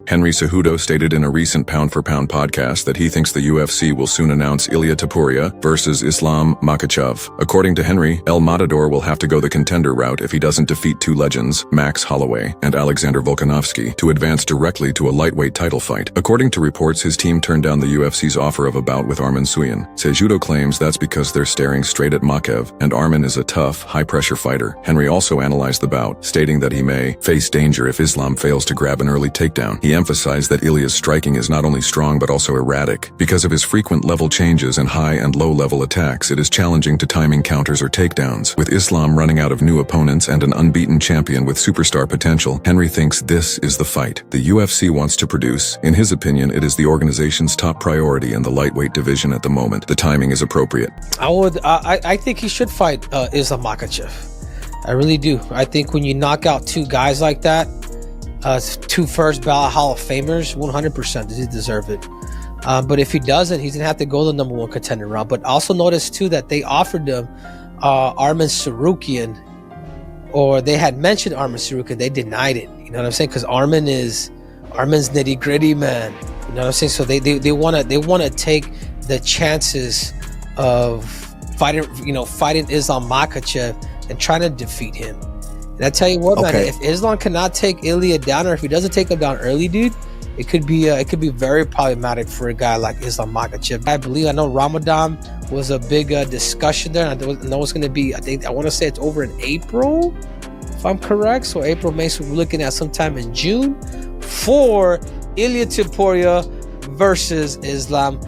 Henry Cejudo stated in a recent Pound for Pound podcast that he thinks the UFC will soon announce Ilia Topuria versus Islam Makhachev. According to Henry, El Matador will have to go the contender route if he doesn't defeat two legends, Max Holloway and Alexander Volkanovski, to advance directly to a lightweight title fight. According to reports, his team turned down the UFC's offer of a bout with Arman Suyan. Cejudo claims that's because they're staring straight at Makhachev, and Arman is a tough, high-pressure fighter. Henry also analyzed the bout, stating that he may face danger if Islam fails to grab an early takedown. He emphasized that Ilia's striking is not only strong but also erratic. Because of his frequent level changes and high and low-level attacks, it is challenging to timing counters or takedowns. With Islam running out of new opponents and an unbeaten champion with superstar potential, Henry thinks this is the fight the UFC wants to produce. In his opinion, it is the organization's top priority in the lightweight division at the moment. The timing is appropriate. I think he should fight Islam Makhachev. I really do. I think when you knock out two guys like that, two first ballot Hall of Famers, 100% does he deserve it. But if he doesn't, he's gonna have to go the number one contender route. But also notice too that they offered him Arman Tsarukyan, or they had mentioned Arman Tsarukyan. They denied it. You know what I'm saying? Because Arman's nitty gritty, man. You know what I'm saying? So they wanna take the chances of fighting Islam Makhachev and trying to defeat him. And I tell you what, man, if Islam cannot take Ilia down, or if he doesn't take him down early, dude, it could be very problematic for a guy like Islam Makhachev. I know Ramadan was a big discussion there. And I know it's going to be, I want to say it's over in April, if I'm correct. So April, May, so we're looking at sometime in June for Ilia Topuria versus Islam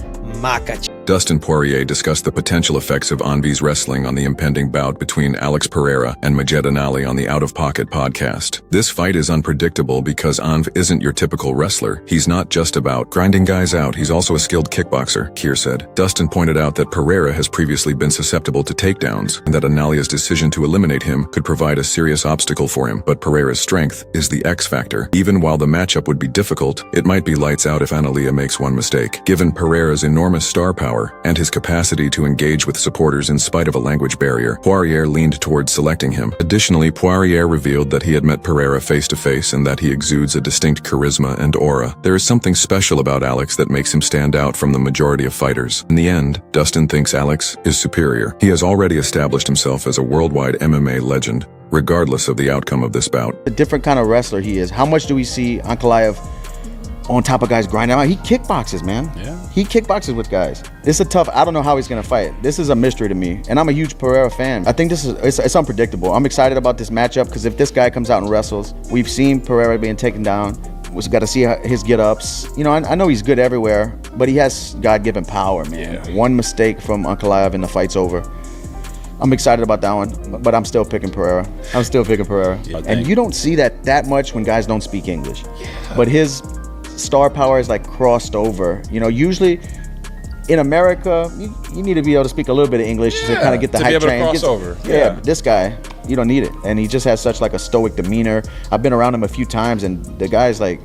Makhachev. Dustin Poirier discussed the potential effects of Anvi's wrestling on the impending bout between Alex Pereira and Majeddin Ali on the Out of Pocket podcast. This fight is unpredictable because Anv isn't your typical wrestler. He's not just about grinding guys out, he's also a skilled kickboxer, Keir said. Dustin pointed out that Pereira has previously been susceptible to takedowns, and that Analia's decision to eliminate him could provide a serious obstacle for him. But Pereira's strength is the X factor. Even while the matchup would be difficult, it might be lights out if Analia makes one mistake. Given Pereira's enormous star power and his capacity to engage with supporters in spite of a language barrier, Poirier leaned towards selecting him. Additionally, Poirier revealed that he had met Pereira face-to-face and that he exudes a distinct charisma and aura. There is something special about Alex that makes him stand out from the majority of fighters. In the end, Dustin thinks Alex is superior. He has already established himself as a worldwide MMA legend, regardless of the outcome of this bout. A different kind of wrestler he is. How much do we see Ankalaev on top of guys grinding out? He kickboxes, man. Yeah. He kickboxes with guys. It's I don't know how he's gonna fight. This is a mystery to me, and I'm a huge Pereira fan. I think it's unpredictable. I'm excited about this matchup because if this guy comes out and wrestles, we've seen Pereira being taken down. We've got to see his get-ups. You know, I know he's good everywhere, but he has God-given power, man. Yeah. One mistake from Ankalaev and the fight's over. I'm excited about that one, but I'm still picking Pereira. Yeah, and you don't see that much when guys don't speak English. Yeah. But his star power is like crossed over. You know, usually in America, you need to be able to speak a little bit of English to kind of get the hype train. Yeah, but this guy, you don't need it. And he just has such like a stoic demeanor. I've been around him a few times, and the guy's like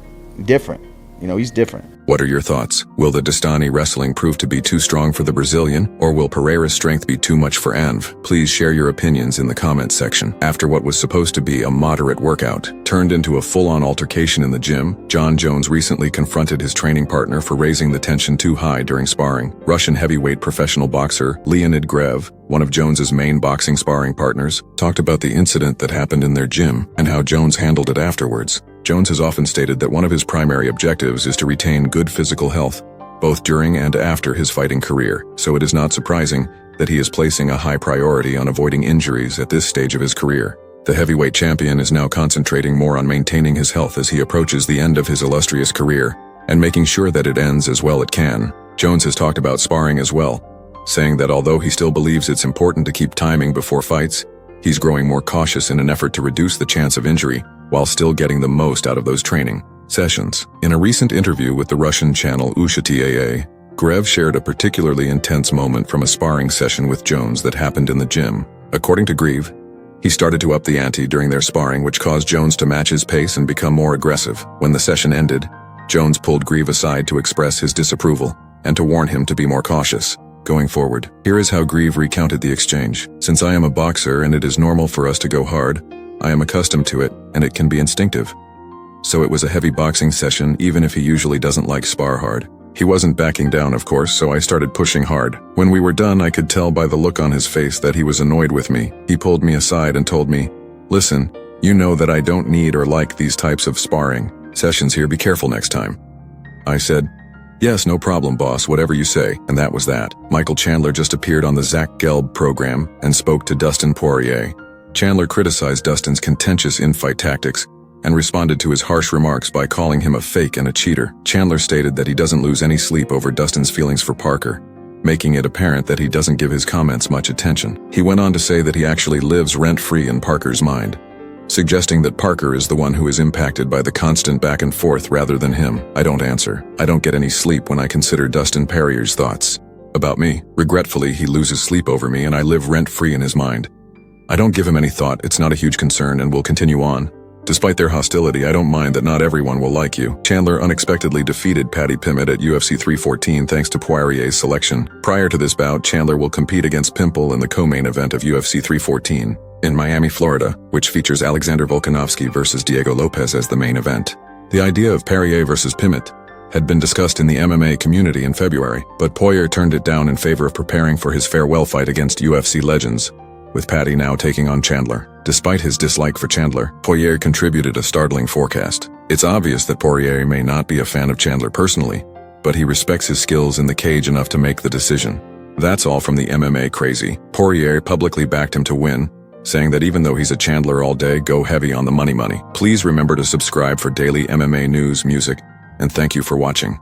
different. You know, he's different. What are your thoughts? Will the Dastani wrestling prove to be too strong for the Brazilian, or will Pereira's strength be too much for Anv? Please share your opinions in the comments section. After what was supposed to be a moderate workout turned into a full-on altercation in the gym, Jon Jones recently confronted his training partner for raising the tension too high during sparring. Russian heavyweight professional boxer Leonid Grev, one of Jones's main boxing sparring partners, talked about the incident that happened in their gym and how Jones handled it afterwards. Jones has often stated that one of his primary objectives is to retain good physical health, both during and after his fighting career, so it is not surprising that he is placing a high priority on avoiding injuries at this stage of his career. The heavyweight champion is now concentrating more on maintaining his health as he approaches the end of his illustrious career, and making sure that it ends as well it can. Jones has talked about sparring as well, saying that although he still believes it's important to keep timing before fights, he's growing more cautious in an effort to reduce the chance of injury, while still getting the most out of those training sessions. In a recent interview with the Russian channel Usha-TAA, Grev shared a particularly intense moment from a sparring session with Jones that happened in the gym. According to Grev, he started to up the ante during their sparring, which caused Jones to match his pace and become more aggressive. When the session ended, Jones pulled Grev aside to express his disapproval and to warn him to be more cautious going forward. Here is how Grev recounted the exchange. "Since I am a boxer and it is normal for us to go hard, I am accustomed to it, and it can be instinctive. so it was a heavy boxing session even if he usually doesn't like spar hard. He wasn't backing down, of course, so I started pushing hard. When we were done, I could tell by the look on his face that he was annoyed with me. He pulled me aside and told me, "Listen, you know that I don't need or like these types of sparring sessions here, be careful next time." I said, "Yes, no problem, boss, whatever you say," and that was that. Michael Chandler just appeared on the Zach Gelb program and spoke to Dustin Poirier. Chandler criticized Dustin's contentious in-fight tactics and responded to his harsh remarks by calling him a fake and a cheater. Chandler stated that he doesn't lose any sleep over Dustin's feelings for Parker, making it apparent that he doesn't give his comments much attention. He went on to say that he actually lives rent-free in Parker's mind, suggesting that Parker is the one who is impacted by the constant back and forth rather than him. I don't answer. I don't get any sleep when I consider Dustin Poirier's thoughts about me. Regretfully, he loses sleep over me and I live rent-free in his mind. I don't give him any thought, it's not a huge concern, and will continue on. Despite their hostility, I don't mind that not everyone will like you. Chandler unexpectedly defeated Paddy Pimblett at UFC 314 thanks to Poirier's selection. Prior to this bout, Chandler will compete against Pimble in the co-main event of UFC 314 in Miami, Florida, which features Alexander Volkanovski versus Diego Lopez as the main event. The idea of Poirier versus Pimblett had been discussed in the MMA community in February, but Poirier turned it down in favor of preparing for his farewell fight against UFC legends, with Paddy now taking on Chandler. Despite his dislike for Chandler, Poirier contributed a startling forecast. It's obvious that Poirier may not be a fan of Chandler personally, but he respects his skills in the cage enough to make the decision. That's all from the MMA crazy. Poirier publicly backed him to win, saying that even though he's a Chandler all day, go heavy on the money. Please remember to subscribe for daily MMA news, music, and thank you for watching.